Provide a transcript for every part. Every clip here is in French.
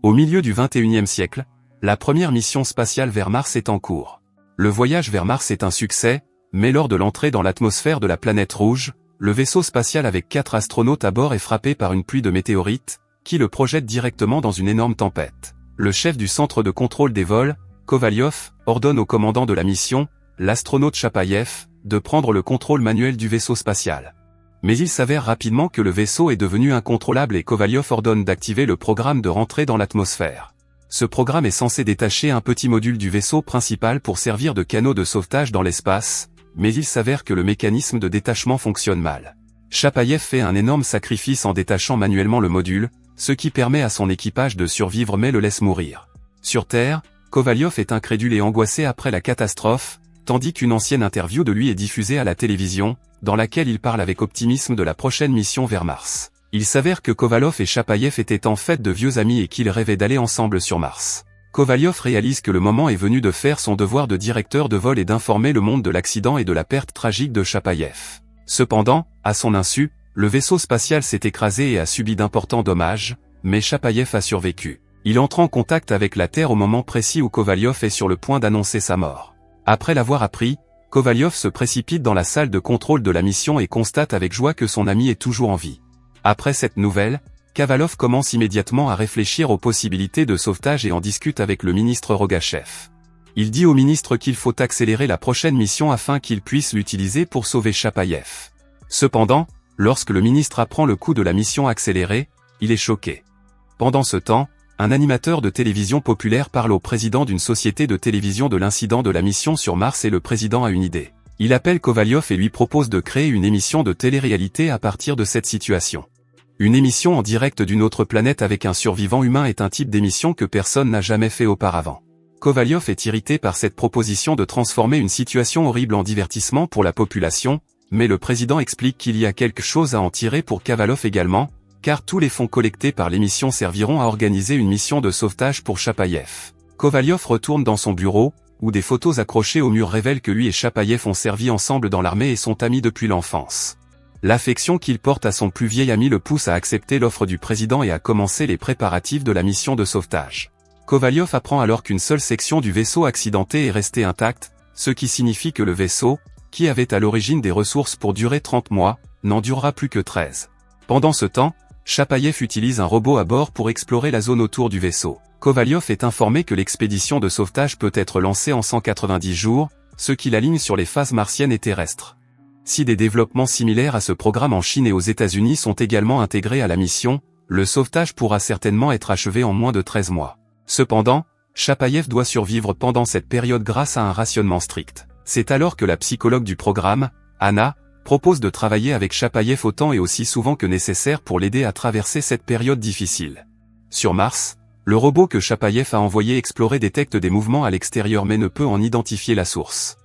Au milieu du XXIe siècle, la première mission spatiale vers Mars est en cours. Le voyage vers Mars est un succès, mais lors de l'entrée dans l'atmosphère de la planète rouge, le vaisseau spatial avec 4 astronautes à bord est frappé par une pluie de météorites, qui le projette directement dans une énorme tempête. Le chef du centre de contrôle des vols, Kovalyov, ordonne au commandant de la mission, l'astronaute Chapayev, de prendre le contrôle manuel du vaisseau spatial. Mais il s'avère rapidement que le vaisseau est devenu incontrôlable et Kovalyov ordonne d'activer le programme de rentrée dans l'atmosphère. Ce programme est censé détacher un petit module du vaisseau principal pour servir de canot de sauvetage dans l'espace, mais il s'avère que le mécanisme de détachement fonctionne mal. Chapayev fait un énorme sacrifice en détachant manuellement le module, ce qui permet à son équipage de survivre mais le laisse mourir. Sur Terre, Kovalyov est incrédule et angoissé après la catastrophe, tandis qu'une ancienne interview de lui est diffusée à la télévision, dans laquelle il parle avec optimisme de la prochaine mission vers Mars. Il s'avère que Kovalyov et Chapayev étaient en fait de vieux amis et qu'ils rêvaient d'aller ensemble sur Mars. Kovalyov réalise que le moment est venu de faire son devoir de directeur de vol et d'informer le monde de l'accident et de la perte tragique de Chapayev. Cependant, à son insu, le vaisseau spatial s'est écrasé et a subi d'importants dommages, mais Chapayev a survécu. Il entre en contact avec la Terre au moment précis où Kovalyov est sur le point d'annoncer sa mort. Après l'avoir appris, Kovalyov se précipite dans la salle de contrôle de la mission et constate avec joie que son ami est toujours en vie. Après cette nouvelle, Kovalyov commence immédiatement à réfléchir aux possibilités de sauvetage et en discute avec le ministre Rogachev. Il dit au ministre qu'il faut accélérer la prochaine mission afin qu'il puisse l'utiliser pour sauver Chapayev. Cependant, lorsque le ministre apprend le coût de la mission accélérée, il est choqué. Pendant ce temps, un animateur de télévision populaire parle au président d'une société de télévision de l'incident de la mission sur Mars et le président a une idée. Il appelle Kovalyov et lui propose de créer une émission de télé-réalité à partir de cette situation. Une émission en direct d'une autre planète avec un survivant humain est un type d'émission que personne n'a jamais fait auparavant. Kovalyov est irrité par cette proposition de transformer une situation horrible en divertissement pour la population, mais le président explique qu'il y a quelque chose à en tirer pour Kovalyov également, car tous les fonds collectés par l'émission serviront à organiser une mission de sauvetage pour Chapayev. Kovalyov retourne dans son bureau, où des photos accrochées au mur révèlent que lui et Chapayev ont servi ensemble dans l'armée et sont amis depuis l'enfance. L'affection qu'il porte à son plus vieil ami le pousse à accepter l'offre du président et à commencer les préparatifs de la mission de sauvetage. Kovalyov apprend alors qu'une seule section du vaisseau accidenté est restée intacte, ce qui signifie que le vaisseau, qui avait à l'origine des ressources pour durer 30 mois, n'en durera plus que 13. Pendant ce temps, Chapayev utilise un robot à bord pour explorer la zone autour du vaisseau. Kovalyov est informé que l'expédition de sauvetage peut être lancée en 190 jours, ce qui l'aligne sur les phases martiennes et terrestres. Si des développements similaires à ce programme en Chine et aux États-Unis sont également intégrés à la mission, le sauvetage pourra certainement être achevé en moins de 13 mois. Cependant, Chapayev doit survivre pendant cette période grâce à un rationnement strict. C'est alors que la psychologue du programme, Anna, propose de travailler avec Chapayev autant et aussi souvent que nécessaire pour l'aider à traverser cette période difficile. Sur Mars, le robot que Chapayev a envoyé explorer détecte des mouvements à l'extérieur mais ne peut en identifier la source.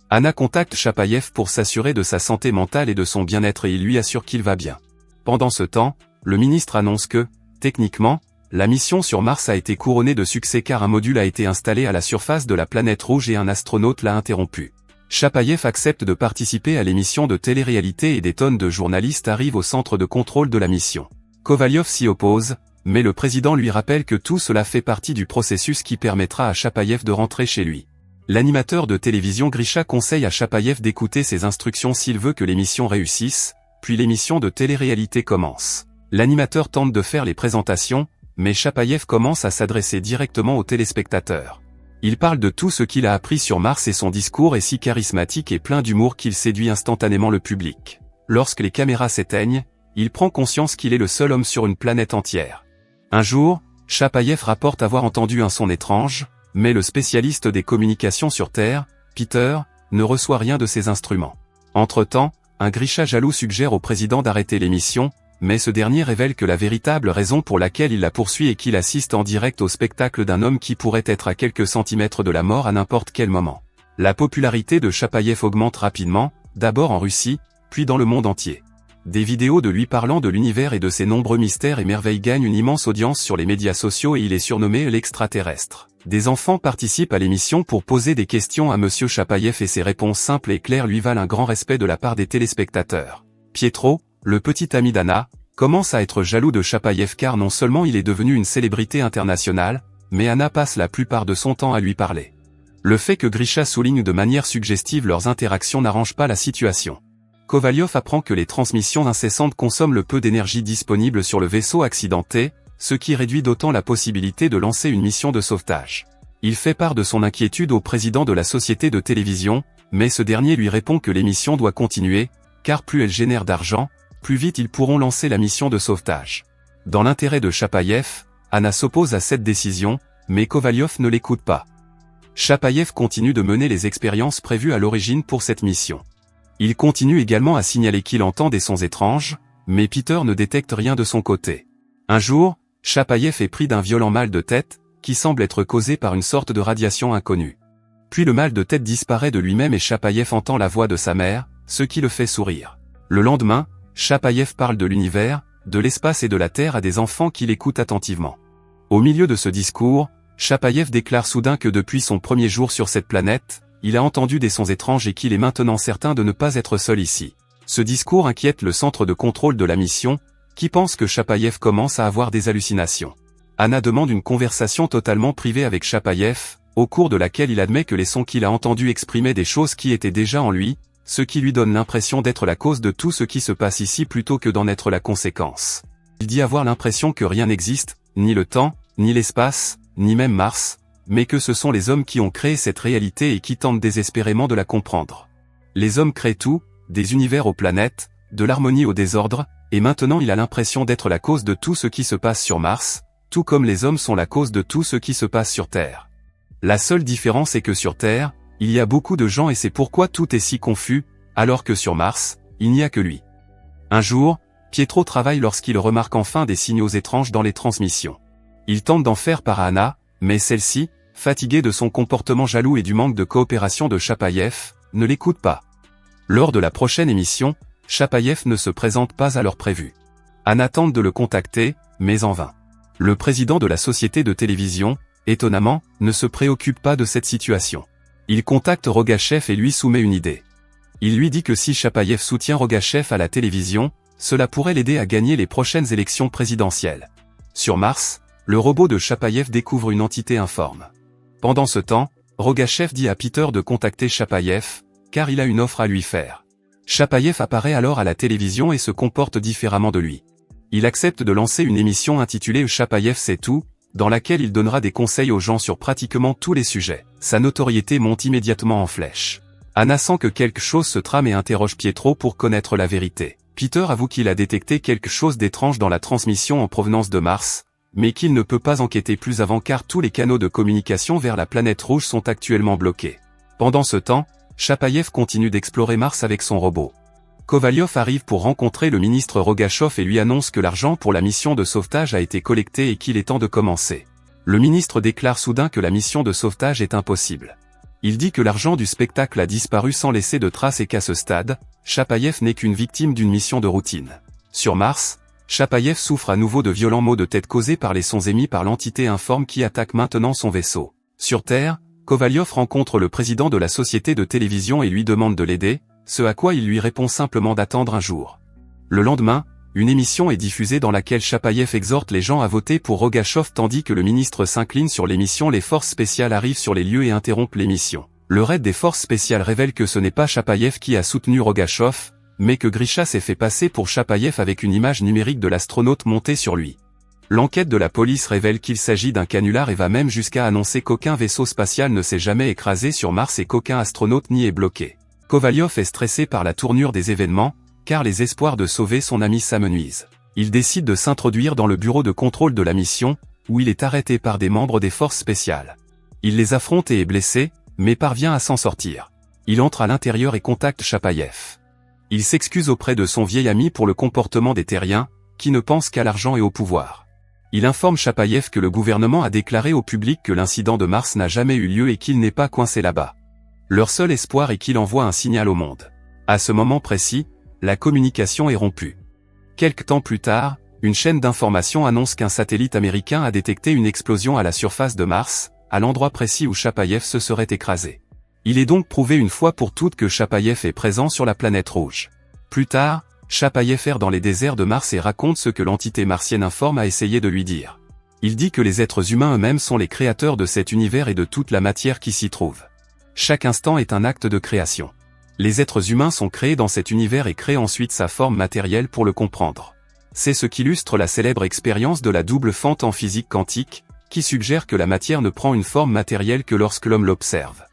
Anna contacte Chapayev pour s'assurer de sa santé mentale et de son bien-être et il lui assure qu'il va bien. Pendant ce temps, le ministre annonce que, techniquement, la mission sur Mars a été couronnée de succès car un module a été installé à la surface de la planète rouge et un astronaute l'a interrompu. Chapayev accepte de participer à l'émission de télé-réalité et des tonnes de journalistes arrivent au centre de contrôle de la mission. Kovalyov s'y oppose, mais le président lui rappelle que tout cela fait partie du processus qui permettra à Chapayev de rentrer chez lui. L'animateur de télévision Grisha conseille à Chapayev d'écouter ses instructions s'il veut que l'émission réussisse, puis l'émission de télé-réalité commence. L'animateur tente de faire les présentations, mais Chapayev commence à s'adresser directement aux téléspectateurs. Il parle de tout ce qu'il a appris sur Mars et son discours est si charismatique et plein d'humour qu'il séduit instantanément le public. Lorsque les caméras s'éteignent, il prend conscience qu'il est le seul homme sur une planète entière. Un jour, Chapayev rapporte avoir entendu un son étrange, mais le spécialiste des communications sur Terre, Peter, ne reçoit rien de ces instruments. Entre-temps, un Grisha jaloux suggère au président d'arrêter l'émission, mais ce dernier révèle que la véritable raison pour laquelle il la poursuit est qu'il assiste en direct au spectacle d'un homme qui pourrait être à quelques centimètres de la mort à n'importe quel moment. La popularité de Chapayev augmente rapidement, d'abord en Russie, puis dans le monde entier. Des vidéos de lui parlant de l'univers et de ses nombreux mystères et merveilles gagnent une immense audience sur les médias sociaux et il est surnommé l'extraterrestre. Des enfants participent à l'émission pour poser des questions à Monsieur Chapayev et ses réponses simples et claires lui valent un grand respect de la part des téléspectateurs. Pietro, le petit ami d'Anna, commence à être jaloux de Chapaïev car non seulement il est devenu une célébrité internationale, mais Anna passe la plupart de son temps à lui parler. Le fait que Grisha souligne de manière suggestive leurs interactions n'arrange pas la situation. Kovalyov apprend que les transmissions incessantes consomment le peu d'énergie disponible sur le vaisseau accidenté, ce qui réduit d'autant la possibilité de lancer une mission de sauvetage. Il fait part de son inquiétude au président de la société de télévision, mais ce dernier lui répond que l'émission doit continuer, car plus elle génère d'argent, plus vite ils pourront lancer la mission de sauvetage. Dans l'intérêt de Chapaïev, Anna s'oppose à cette décision, mais Kovalyov ne l'écoute pas. Chapaïev continue de mener les expériences prévues à l'origine pour cette mission. Il continue également à signaler qu'il entend des sons étranges, mais Peter ne détecte rien de son côté. Un jour, Chapaïev est pris d'un violent mal de tête, qui semble être causé par une sorte de radiation inconnue. Puis le mal de tête disparaît de lui-même et Chapaïev entend la voix de sa mère, ce qui le fait sourire. Le lendemain, Chapaïev parle de l'univers, de l'espace et de la Terre à des enfants qui l'écoutent attentivement. Au milieu de ce discours, Chapaïev déclare soudain que depuis son premier jour sur cette planète, il a entendu des sons étranges et qu'il est maintenant certain de ne pas être seul ici. Ce discours inquiète le centre de contrôle de la mission, qui pense que Chapaïev commence à avoir des hallucinations. Anna demande une conversation totalement privée avec Chapaïev, au cours de laquelle il admet que les sons qu'il a entendus exprimaient des choses qui étaient déjà en lui, ce qui lui donne l'impression d'être la cause de tout ce qui se passe ici plutôt que d'en être la conséquence. Il dit avoir l'impression que rien n'existe, ni le temps, ni l'espace, ni même Mars, mais que ce sont les hommes qui ont créé cette réalité et qui tentent désespérément de la comprendre. Les hommes créent tout, des univers aux planètes, de l'harmonie au désordre, et maintenant il a l'impression d'être la cause de tout ce qui se passe sur Mars, tout comme les hommes sont la cause de tout ce qui se passe sur Terre. La seule différence est que sur Terre, il y a beaucoup de gens et c'est pourquoi tout est si confus, alors que sur Mars, il n'y a que lui. Un jour, Pietro travaille lorsqu'il remarque enfin des signaux étranges dans les transmissions. Il tente d'en faire part à Anna, mais celle-ci, fatiguée de son comportement jaloux et du manque de coopération de Chapaïev, ne l'écoute pas. Lors de la prochaine émission, Chapaïev ne se présente pas à l'heure prévue. Anna tente de le contacter, mais en vain. Le président de la société de télévision, étonnamment, ne se préoccupe pas de cette situation. Il contacte Rogachev et lui soumet une idée. Il lui dit que si Chapaïev soutient Rogachev à la télévision, cela pourrait l'aider à gagner les prochaines élections présidentielles. Sur Mars, le robot de Chapaïev découvre une entité informe. Pendant ce temps, Rogachev dit à Peter de contacter Chapaïev, car il a une offre à lui faire. Chapaïev apparaît alors à la télévision et se comporte différemment de lui. Il accepte de lancer une émission intitulée Chapaïev sait tout, dans laquelle il donnera des conseils aux gens sur pratiquement tous les sujets. Sa notoriété monte immédiatement en flèche. Anna sent que quelque chose se trame et interroge Pietro pour connaître la vérité. Peter avoue qu'il a détecté quelque chose d'étrange dans la transmission en provenance de Mars, mais qu'il ne peut pas enquêter plus avant car tous les canaux de communication vers la planète rouge sont actuellement bloqués. Pendant ce temps, Chapaïev continue d'explorer Mars avec son robot. Kovalyov arrive pour rencontrer le ministre Rogachev et lui annonce que l'argent pour la mission de sauvetage a été collecté et qu'il est temps de commencer. Le ministre déclare soudain que la mission de sauvetage est impossible. Il dit que l'argent du spectacle a disparu sans laisser de traces et qu'à ce stade, Chapaïev n'est qu'une victime d'une mission de routine. Sur Mars, Chapaïev souffre à nouveau de violents maux de tête causés par les sons émis par l'entité informe qui attaque maintenant son vaisseau. Sur Terre, Kovalyov rencontre le président de la société de télévision et lui demande de l'aider, ce à quoi il lui répond simplement d'attendre un jour. Le lendemain, une émission est diffusée dans laquelle Chapaïev exhorte les gens à voter pour Rogachev tandis que le ministre s'incline sur l'émission. Les forces spéciales arrivent sur les lieux et interrompent l'émission. Le raid des forces spéciales révèle que ce n'est pas Chapaïev qui a soutenu Rogachev, mais que Grisha s'est fait passer pour Chapaïev avec une image numérique de l'astronaute montée sur lui. L'enquête de la police révèle qu'il s'agit d'un canular et va même jusqu'à annoncer qu'aucun vaisseau spatial ne s'est jamais écrasé sur Mars et qu'aucun astronaute n'y est bloqué. Kovalyov est stressé par la tournure des événements, car les espoirs de sauver son ami s'amenuisent. Il décide de s'introduire dans le bureau de contrôle de la mission, où il est arrêté par des membres des forces spéciales. Il les affronte et est blessé, mais parvient à s'en sortir. Il entre à l'intérieur et contacte Chapaïev. Il s'excuse auprès de son vieil ami pour le comportement des terriens, qui ne pensent qu'à l'argent et au pouvoir. Il informe Chapaïev que le gouvernement a déclaré au public que l'incident de Mars n'a jamais eu lieu et qu'il n'est pas coincé là-bas. Leur seul espoir est qu'il envoie un signal au monde. À ce moment précis, la communication est rompue. Quelque temps plus tard, une chaîne d'information annonce qu'un satellite américain a détecté une explosion à la surface de Mars, à l'endroit précis où Chapaïev se serait écrasé. Il est donc prouvé une fois pour toutes que Chapaïev est présent sur la planète rouge. Plus tard, Chapayev erre dans les déserts de Mars et raconte ce que l'entité martienne informe a essayé de lui dire. Il dit que les êtres humains eux-mêmes sont les créateurs de cet univers et de toute la matière qui s'y trouve. Chaque instant est un acte de création. Les êtres humains sont créés dans cet univers et créent ensuite sa forme matérielle pour le comprendre. C'est ce qu'illustre la célèbre expérience de la double fente en physique quantique, qui suggère que la matière ne prend une forme matérielle que lorsque l'homme l'observe.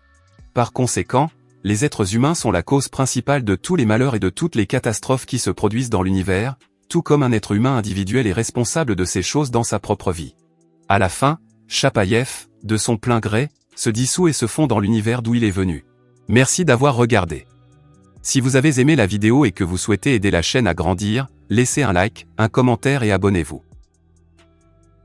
Par conséquent, les êtres humains sont la cause principale de tous les malheurs et de toutes les catastrophes qui se produisent dans l'univers, tout comme un être humain individuel est responsable de ces choses dans sa propre vie. À la fin, Chapayev, de son plein gré, se dissout et se fond dans l'univers d'où il est venu. Merci d'avoir regardé. Si vous avez aimé la vidéo et que vous souhaitez aider la chaîne à grandir, laissez un like, un commentaire et abonnez-vous.